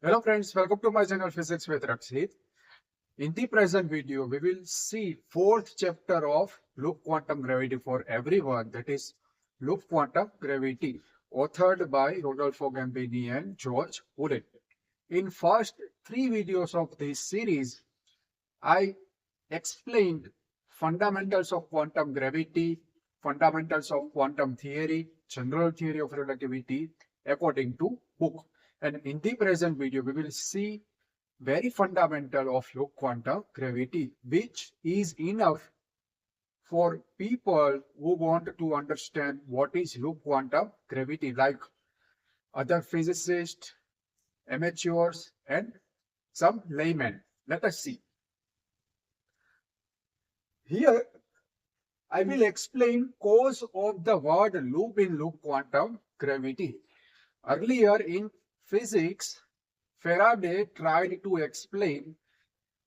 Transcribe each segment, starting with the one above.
Hello friends, welcome to my channel Physics with Rakshit. In the present video, we will see fourth chapter of Loop Quantum Gravity for everyone, that is Loop Quantum Gravity, authored by Rodolfo Gambini and Jorge Pullin. In first three videos of this series, I explained fundamentals of quantum gravity, fundamentals of quantum theory, general theory of relativity according to book. And in the present video, we will see very fundamental of loop quantum gravity, which is enough for people who want to understand what is loop quantum gravity, like other physicists, amateurs, and some laymen. Let us see. Here, I will explain cause of the word loop in loop quantum gravity. Earlier in physics, Faraday tried to explain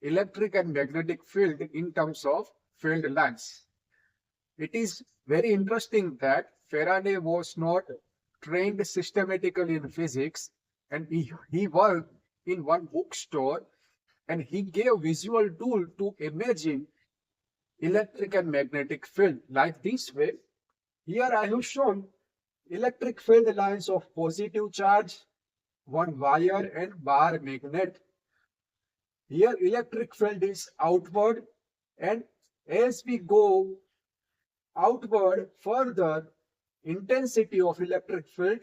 electric and magnetic field in terms of field lines. It is very interesting that Faraday was not trained systematically in physics, and he worked in one bookstore, and he gave visual tool to imagine electric and magnetic field like this way. Here I have shown electric field lines of positive charge, one wire and bar magnet. Here electric field is outward, and as we go outward further, intensity of electric field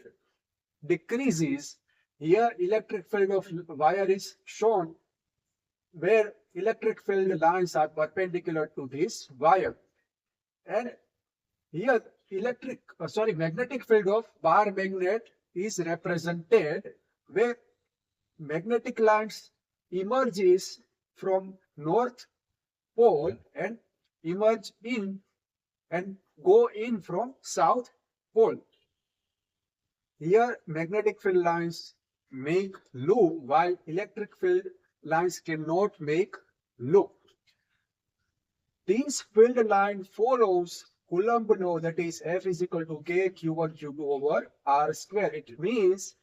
decreases. Here electric field of wire is shown where electric field lines are perpendicular to this wire. And here magnetic field of bar magnet is represented where magnetic lines emerges from north pole and emerge in and go in from south pole. Here magnetic field lines make loop while electric field lines cannot make loop. This field line follows Coulomb law, that is F is equal to K Q1 Q2 over R square. It means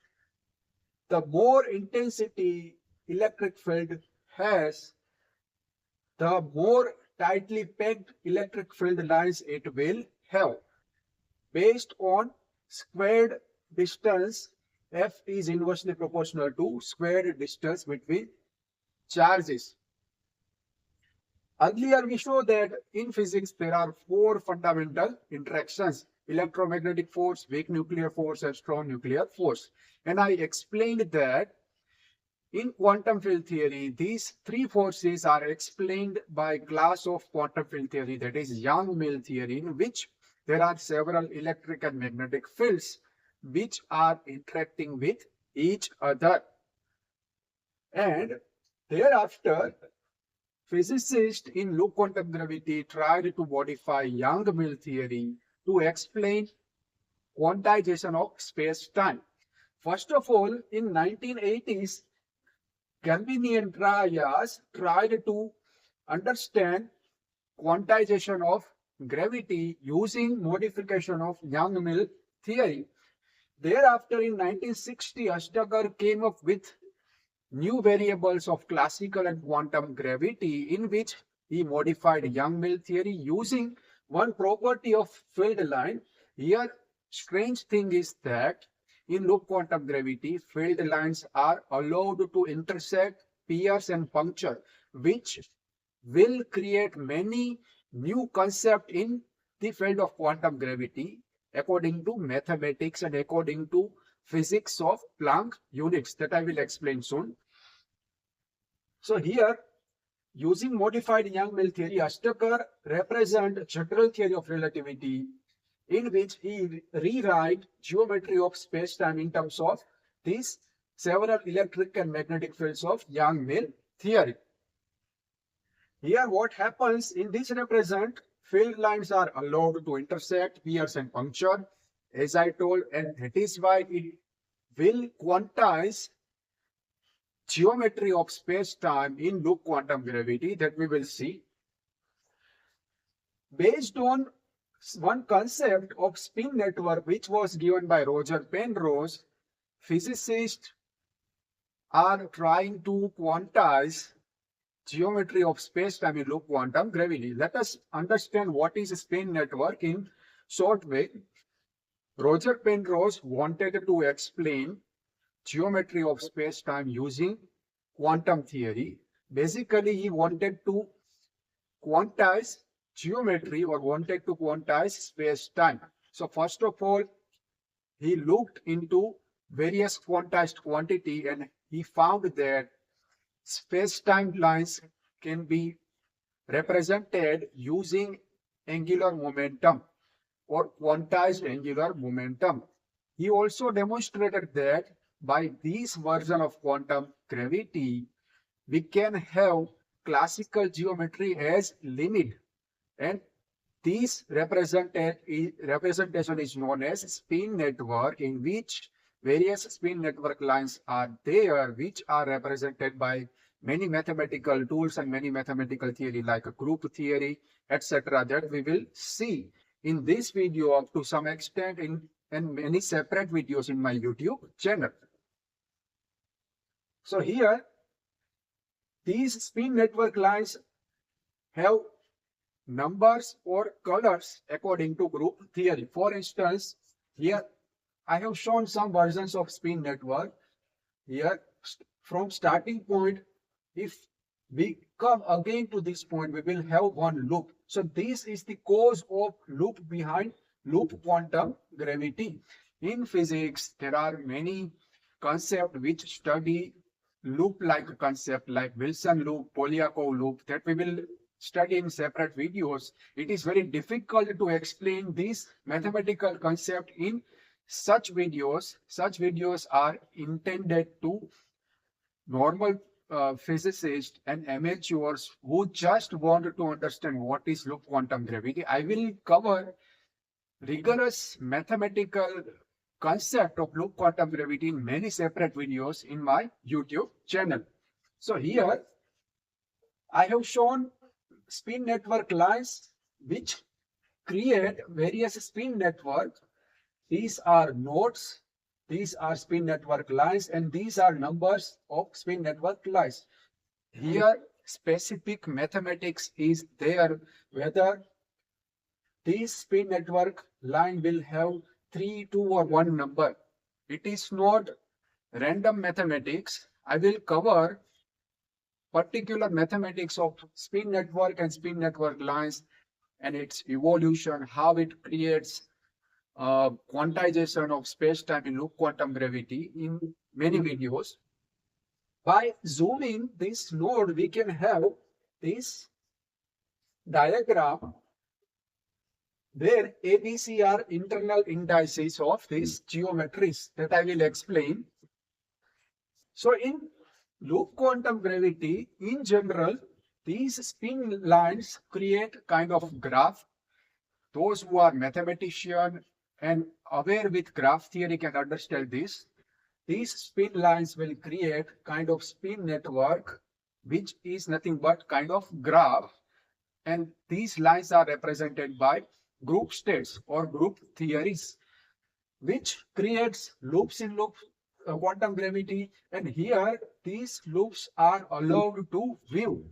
the more intensity electric field has, the more tightly packed electric field lines it will have. Based on squared distance, F is inversely proportional to squared distance between charges. Earlier we showed that in physics there are four fundamental interactions: electromagnetic force, weak nuclear force, and strong nuclear force. And I explained that in quantum field theory, these three forces are explained by class of quantum field theory, that is Young-Mill theory, in which there are several electric and magnetic fields which are interacting with each other. And thereafter, physicists in loop quantum gravity tried to modify Young-Mill theory to explain quantization of space-time. First of all, in 1980s, Gambini and Trias tried to understand quantization of gravity using modification of Young-Mill theory. Thereafter, in 1960, Astagar came up with new variables of classical and quantum gravity, in which he modified Young-Mill theory using one property of field line. Here, strange thing is that in loop quantum gravity, field lines are allowed to intersect, pierce, and puncture, which will create many new concepts in the field of quantum gravity according to mathematics and according to physics of Planck units that I will explain soon. So here, using modified Young-Mill theory, Astagar represents general theory of relativity, in which he rewrite geometry of space-time in terms of these several electric and magnetic fields of Young-Mill theory. Here what happens in this represent, field lines are allowed to intersect, pierce, and puncture, as I told, and that is why it will quantize geometry of space-time in loop quantum gravity that we will see. Based on one concept of spin network which was given by Roger Penrose, physicists are trying to quantize geometry of space-time in loop quantum gravity. Let us understand what is a spin network in short way. Roger Penrose wanted to explain geometry of space-time using quantum theory. Basically, he wanted to quantize geometry or wanted to quantize space-time. So first of all, he looked into various quantized quantity and he found that space-time lines can be represented using angular momentum or quantized angular momentum. He also demonstrated that by this version of quantum gravity, we can have classical geometry as limit, and this representation is known as spin network, in which various spin network lines are there, which are represented by many mathematical tools and many mathematical theory like group theory, etc. that we will see in this video to some extent in and many separate videos in my YouTube channel. So here, these spin network lines have numbers or colors according to group theory. For instance, here I have shown some versions of spin network. Here, from starting point, if we come again to this point, we will have one loop. So this is the cause of loop behind loop quantum gravity. In physics, there are many concepts which study loop-like concept like Wilson loop, Polyakov loop that we will study in separate videos. It is very difficult to explain this mathematical concept in such videos. Such videos are intended to normal physicists and amateurs who just want to understand what is loop quantum gravity. I will cover rigorous mathematical concept of loop quantum gravity in many separate videos in my YouTube channel. So here I have shown spin network lines which create various spin networks. These are nodes, these are spin network lines, and these are numbers of spin network lines. Here specific mathematics is there whether this spin network line will have 3, 2 or 1 number. It is not random mathematics. I will cover particular mathematics of spin network and spin network lines and its evolution, how it creates quantization of space-time in loop quantum gravity in many videos. By zooming this node, we can have this diagram where ABC are internal indices of these geometries that I will explain. So in loop quantum gravity, in general, these spin lines create kind of graph. Those who are mathematician and aware with graph theory can understand this. These spin lines will create kind of spin network, which is nothing but kind of graph. And these lines are represented by group states or group theories, which creates loops in loop quantum gravity. And here these loops are allowed to view,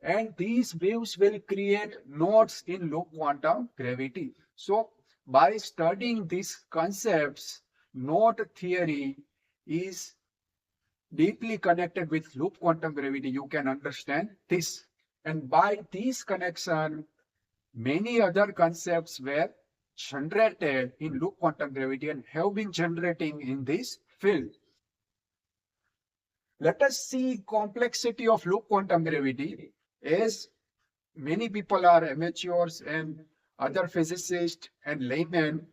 and these views will create nodes in loop quantum gravity. So by studying these concepts, node theory is deeply connected with loop quantum gravity. You can understand this, and by this connection many other concepts were generated in loop quantum gravity and have been generating in this field. Let us see complexity of loop quantum gravity. As many people are amateurs and other physicists and laymen,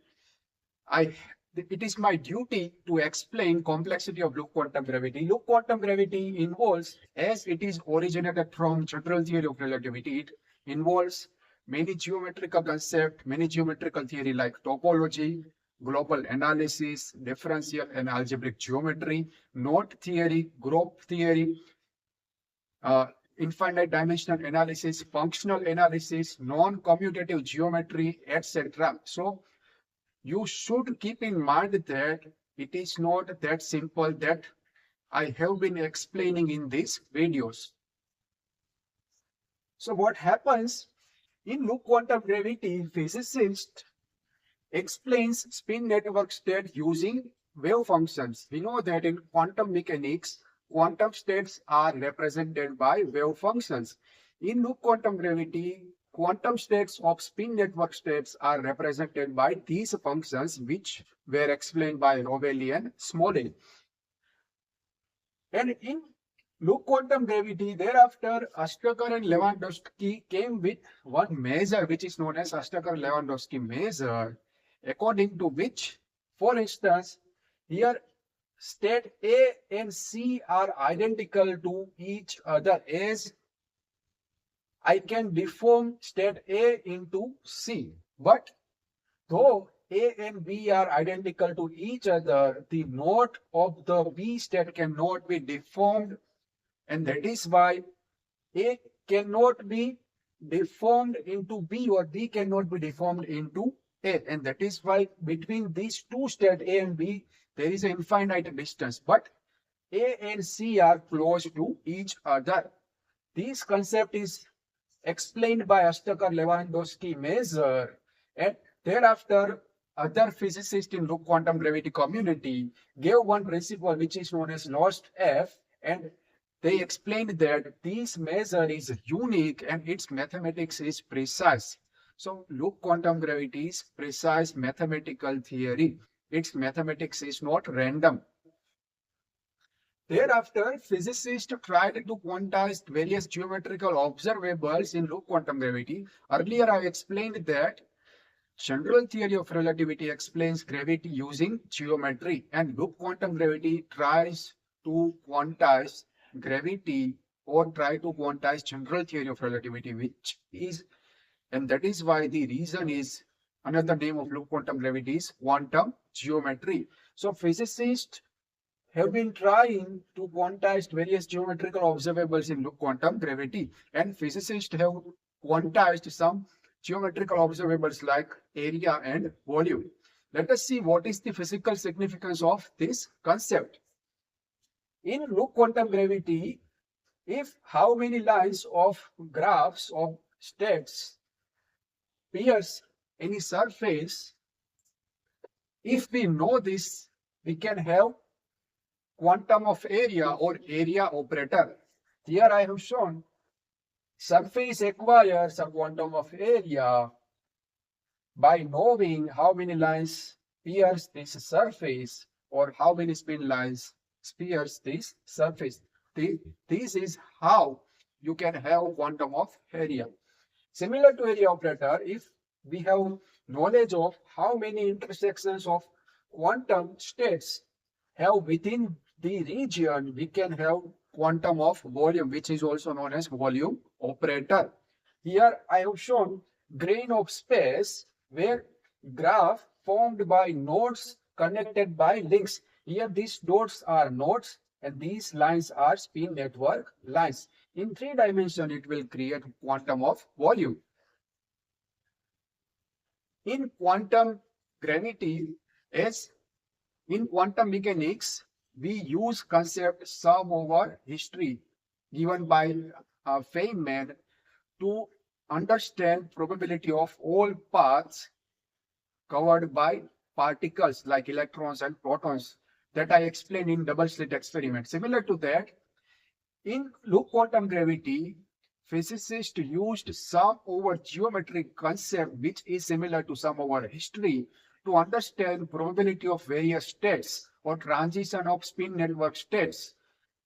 it is my duty to explain complexity of loop quantum gravity. Loop quantum gravity involves, as it is originated from general theory of relativity, it involves many geometrical concepts, many geometrical theory like topology, global analysis, differential and algebraic geometry, knot theory, group theory, infinite dimensional analysis, functional analysis, non-commutative geometry, etc. So you should keep in mind that it is not that simple that I have been explaining in these videos. So what happens in loop quantum gravity, physicist explains spin network state using wave functions. We know that in quantum mechanics, quantum states are represented by wave functions. In loop quantum gravity, quantum states of spin network states are represented by these functions, which were explained by Rovelli and Smolin. And in loop quantum gravity, thereafter, Astaker and Lewandowski came with one measure which is known as Astaker-Lewandowski measure, according to which, for instance, here state A and C are identical to each other, as I can deform state A into C. But though A and B are identical to each other, the node of the B state cannot be deformed, and that is why A cannot be deformed into B or B cannot be deformed into A. And that is why between these two states A and B, there is an infinite distance. But A and C are close to each other. This concept is explained by Astaker-Lewandowski measure, and thereafter other physicists in loop quantum gravity community gave one principle which is known as lost F, and they explained that this measure is unique and its mathematics is precise. So loop quantum gravity is precise mathematical theory. Its mathematics is not random. Thereafter, physicists tried to quantize various geometrical observables in loop quantum gravity. Earlier, I explained that general theory of relativity explains gravity using geometry, and loop quantum gravity tries to quantize gravity or try to quantize general theory of relativity, which is, and that is why the reason is another name of loop quantum gravity is quantum geometry. So physicists have been trying to quantize various geometrical observables in loop quantum gravity, and physicists have quantized some geometrical observables like area and volume. Let us see what is the physical significance of this concept. In loop quantum gravity, if how many lines of graphs of states pierce any surface, if we know this, we can have quantum of area or area operator. Here I have shown surface acquires a quantum of area by knowing how many lines pierce this surface or how many spin lines pierce this surface. This is how you can have quantum of area. Similar to area operator, if we have knowledge of how many intersections of quantum states have within the region, we can have quantum of volume, which is also known as volume operator. Here I have shown grain of space where graph formed by nodes connected by links. Here these dots are nodes and these lines are spin network lines. In 3 dimensions, it will create quantum of volume. In quantum gravity, as in quantum mechanics, we use concept sum over history given by Feynman to understand probability of all paths covered by particles like electrons and protons that I explained in double slit experiment. Similar to that, in loop quantum gravity, physicists used sum over geometry concept, which is similar to sum over history, to understand probability of various states or transition of spin network states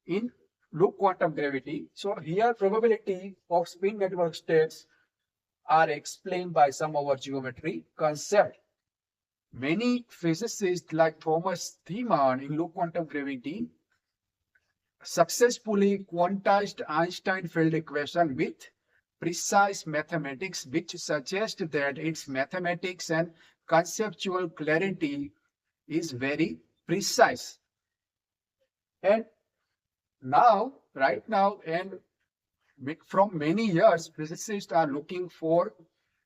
in loop quantum gravity. So here probability of spin network states are explained by sum over geometry concept. Many physicists like Thomas Thiemann in loop quantum gravity successfully quantized Einstein field equation with precise mathematics, which suggests that its mathematics and conceptual clarity is very precise. And now, right now, and from many years, physicists are looking for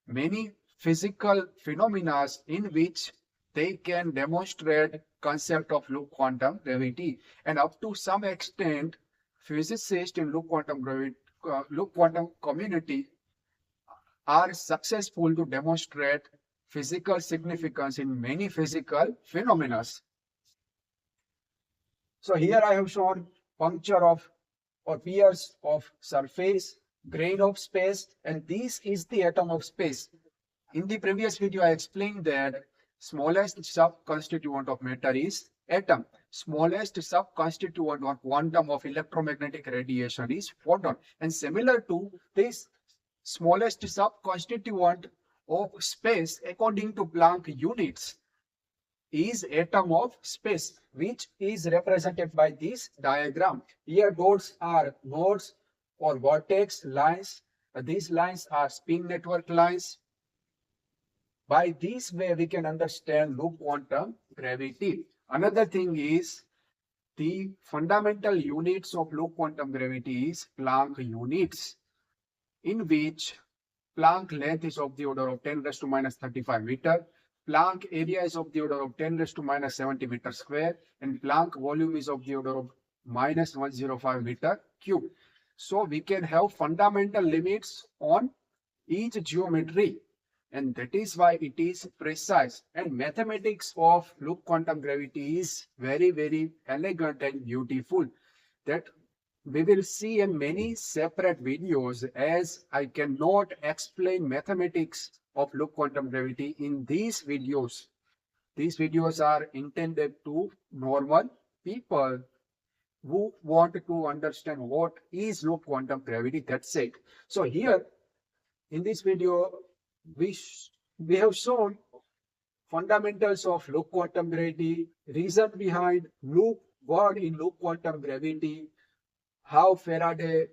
many physical phenomena in which they can demonstrate concept of loop quantum gravity, and up to some extent, physicists in loop quantum community are successful to demonstrate physical significance in many physical phenomena. So here I have shown puncture of or pairs of surface, grain of space, and this is the atom of space. In the previous video, I explained that smallest sub-constituent of matter is atom. Smallest sub-constituent or quantum of electromagnetic radiation is photon. And similar to this, smallest sub-constituent of space according to Planck units is atom of space, which is represented by this diagram. Here dots are nodes or vertex lines. These lines are spin network lines. By this way, we can understand loop quantum gravity. Another thing is the fundamental units of loop quantum gravity is Planck units, in which Planck length is of the order of 10 raised to minus 35 meter. Planck area is of the order of 10 raised to minus 70 meter square, and Planck volume is of the order of minus 105 meter cube. So we can have fundamental limits on each geometry, and that is why it is precise. And mathematics of loop quantum gravity is very, very elegant and beautiful, that we will see in many separate videos, as I cannot explain mathematics of loop quantum gravity in these videos. These videos are intended to normal people who want to understand what is loop quantum gravity. That's it. So here in this video, we have shown fundamentals of loop quantum gravity, reason behind loop word in loop quantum gravity, how Faraday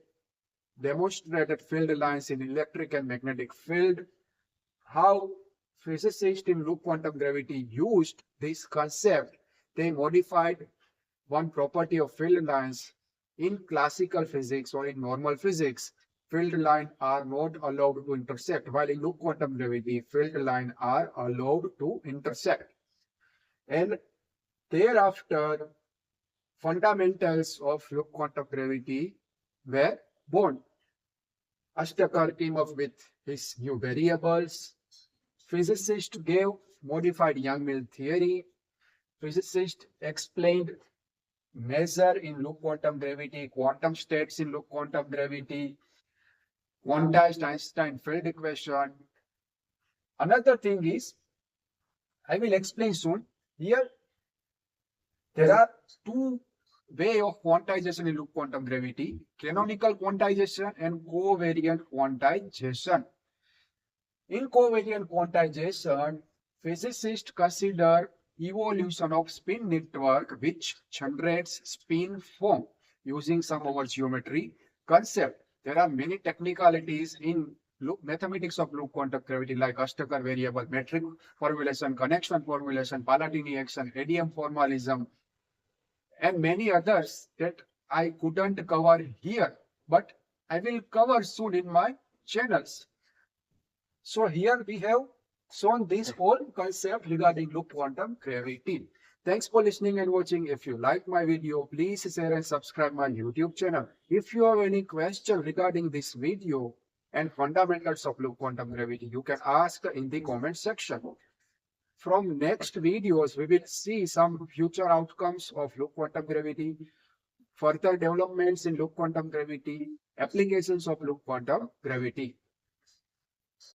demonstrated field lines in electric and magnetic field, how physicists in loop quantum gravity used this concept. They modified one property of field lines. In classical physics or in normal physics, field lines are not allowed to intersect, while in loop quantum gravity, field lines are allowed to intersect. And thereafter, fundamentals of loop quantum gravity were born. Ashtekar came up with his new variables. Physicists gave modified Young-Mills theory. Physicists explained measure in loop quantum gravity, quantum states in loop quantum gravity, quantized Einstein field equation. Another thing is, I will explain soon. Here, there are two ways of quantization in loop quantum gravity: canonical quantization and covariant quantization. In covariant quantization, physicists consider evolution of spin network which generates spin foam using some of our geometry concept. There are many technicalities in mathematics of loop quantum gravity, like Ashtekar variable, metric formulation, connection formulation, Palatini action, ADM formalism, and many others that I couldn't cover here, but I will cover soon in my channels. So here we have shown this whole concept regarding loop quantum gravity. Thanks for listening and watching. If you like my video, please share and subscribe my YouTube channel. If you have any question regarding this video and fundamentals of loop quantum gravity, you can ask in the comment section. From next videos, we will see some future outcomes of loop quantum gravity, further developments in loop quantum gravity, applications of loop quantum gravity.